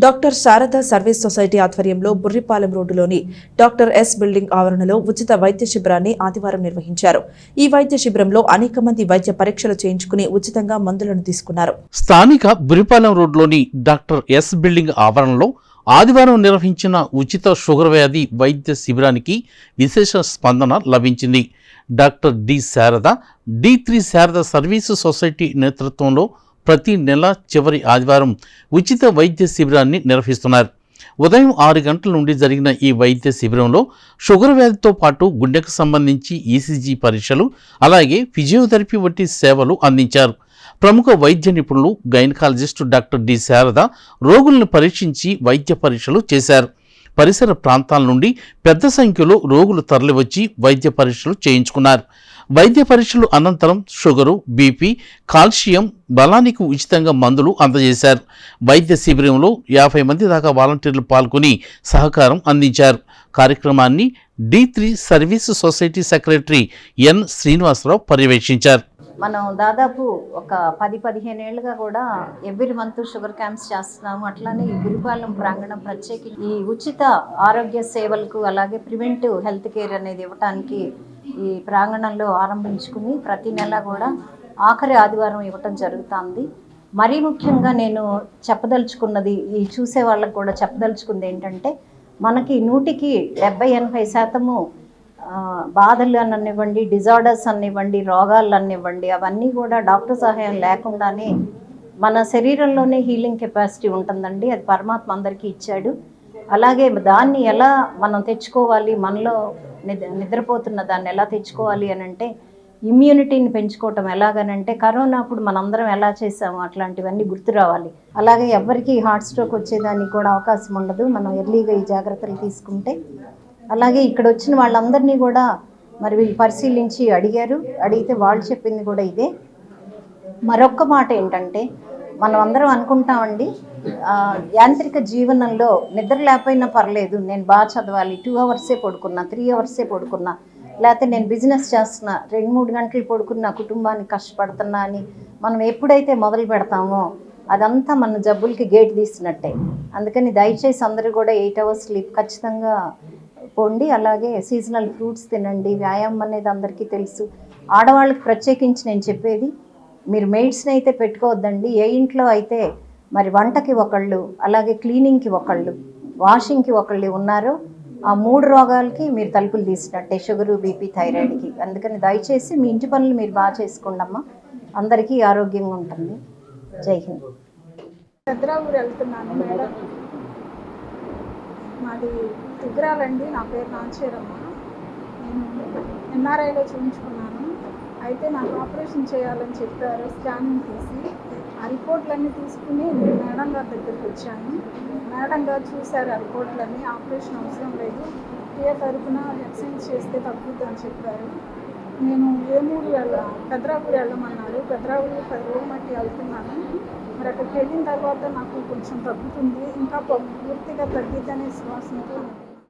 Doctor Sharada service society ఆధ్వర్యంలో బుర్రిపాలెం రోడ్డులోని doctor yes building ఆవరణలో ఉచిత వైద్య శిబిరాన్ని ఆదివారం నిర్వహించారు. ఈ వైద్య శిబిరంలో అనేక మంది వైద్య పరీక్షలు చేయించుకుని ఉచితంగా మందులను తీసుకున్నారు. స్థానిక బుర్రిపాలెం రోడ్లోని డాక్టర్ ఎస్ బిల్డింగ్ ఆవరణలో ఆదివారం నిర్వహించిన ఉచిత షుగర్ వ్యాధి వైద్య శిబిరానికి విశేష స్పందన లభించింది. డాక్టర్ డి శారద, డి3 శారద సర్వీసు సొసైటీ నేతృత్వంలో ప్రతి నెల చివరి ఆదివారం ఉచిత వైద్య శిబిరాన్ని నిర్వహిస్తున్నారు. ఉదయం 6 గంటల నుండి జరిగిన ఈ వైద్య శిబిరంలో షుగర్ వ్యాధితో పాటు గుండెకు సంబంధించి ఈసీజీ పరీక్షలు, అలాగే ఫిజియోథెరపీ వంటి సేవలు అందించారు. ప్రముఖ వైద్య నిపుణులు గైనకాలజిస్టు డాక్టర్ డి శారద రోగులను పరీక్షించి వైద్య పరీక్షలు చేశారు. పరిసర ప్రాంతాల నుండి పెద్ద సంఖ్యలో రోగులు తరలివచ్చి వైద్య పరీక్షలు చేయించుకున్నారు. వైద్య పరీక్షలు అనంతరం షుగరు, బీపీ, కాల్షియం, బలానికి ఉచితంగా మందులు అందజేశారు. వైద్య శిబిరంలో 50 మంది దాకా వాలంటీర్లు పాల్గొని సహకారం అందించారు. కార్యక్రమాన్ని డి3 service society secretary N Srinivasarao పర్యవేక్షించారు. మనం దాదాపు ఒక 10-15 ఏళ్ళుగా కూడా ఎవ్రీ మంత్ షుగర్ క్యాంప్స్ చేస్తున్నాము. అట్లానే ఈ బుర్రిపాలెం ప్రాంగణం ప్రత్యేకించి ఈ ఉచిత ఆరోగ్య సేవలకు అలాగే ప్రివెంటివ్ హెల్త్ కేర్ అనేది ఇవ్వటానికి ఈ ప్రాంగణంలో ఆరంభించుకుని ప్రతి నెల కూడా ఆఖరి ఆదివారం ఇవ్వటం జరుగుతుంది. మరీ ముఖ్యంగా నేను చెప్పదలుచుకున్నది, ఈ చూసే వాళ్ళకు కూడా చెప్పదలుచుకుంది ఏంటంటే, మనకి 100కి 70-80% బాధలు అనివ్వండి, డిజార్డర్స్ అనివ్వండి, రోగాలు అనివ్వండి, అవన్నీ కూడా డాక్టర్ సహాయం లేకుండానే మన శరీరంలోనే హీలింగ్ కెపాసిటీ ఉంటుందండి. అది పరమాత్మ అందరికీ ఇచ్చాడు. అలాగే దాన్ని ఎలా మనం తెచ్చుకోవాలి, మనలో నిద్రపోతున్న దాన్ని ఎలా తెచ్చుకోవాలి అని అంటే, ఇమ్యూనిటీని పెంచుకోవటం ఎలాగనంటే, కరోనా అప్పుడు మనందరం ఎలా చేసాము అట్లాంటివన్నీ గుర్తు రావాలి. అలాగే ఎవరికి హార్ట్ స్ట్రోక్ వచ్చేదానికి కూడా అవకాశం ఉండదు మనం ఎర్లీగా ఈ జాగ్రత్తలు తీసుకుంటే. అలాగే ఇక్కడ వచ్చిన వాళ్ళందరినీ కూడా మరి వీళ్ళు పరిశీలించి అడిగితే వాళ్ళు చెప్పింది కూడా ఇదే. మరొక్క మాట ఏంటంటే, మనం అందరం అనుకుంటామండి, యాంత్రిక జీవనంలో నిద్ర లేకపోయినా పర్లేదు, నేను బాగా చదవాలి, 2 అవర్సే పడుకున్నా, 3 అవర్సే పడుకున్నా, లేకపోతే నేను బిజినెస్ చేస్తున్నా, 2-3 గంటలు పడుకున్నా, కుటుంబానికి కష్టపడుతున్నా అని మనం ఎప్పుడైతే మొదలు పెడతామో అదంతా మన జబ్బులకి గేట్ తీసినట్టే. అందుకని దయచేసి అందరూ కూడా 8 అవర్స్ స్లీప్ ఖచ్చితంగా పోండి. అలాగే సీజనల్ ఫ్రూట్స్ తినండి. వ్యాయామం అనేది అందరికీ తెలుసు. ఆడవాళ్ళకి ప్రత్యేకించి నేను చెప్పేది, మీరు మెయిడ్స్ని అయితే పెట్టుకోవద్దండి. ఏ ఇంట్లో అయితే మరి వంటకి ఒకళ్ళు, అలాగే క్లీనింగ్కి ఒకళ్ళు, వాషింగ్కి ఒకళ్ళు ఉన్నారో ఆ 3 రోగాలకి మీరు తలుపులు తీసినట్టే, షుగరు, బీపీ, థైరాయిడ్కి. అందుకని దయచేసి మీ ఇంటి పనులు మీరు బాగా చేసుకోండి అమ్మా. అందరికీ ఆరోగ్యంగా ఉంటుంది. జై హింద్. పెద్దరావూరు వెళ్తున్నాను మేడం. మాది ఉగ్రాలండి. నా పేరు నాంచేరమ్మ. నేను ఎన్ఆర్ఐలో చూపించుకున్నాను. అయితే నాకు ఆపరేషన్ చేయాలని చెప్పారు. స్కానింగ్ తీసి ఆ రిపోర్ట్లన్నీ తీసుకుని మేడం గారి దగ్గరికి వచ్చాను. మేడం గారు చూశారు ఆ రిపోర్ట్లన్నీ. ఆపరేషన్ అవసరం లేదు, ఏ తరపున ఎక్సైజ్ చేస్తే తగ్గుద్ది అని చెప్పారు. నేను ఏమూరు పెద్దరావూరు వెళ్ళమన్నారు. పెద్దరావూరు 10 రోజులు మట్టి వెళ్తున్నాను. మరి అక్కడికి వెళ్ళిన తర్వాత నాకు కొంచెం తగ్గుతుంది, ఇంకా పూర్తిగా తగ్గిద్దనే విశ్వాసంతో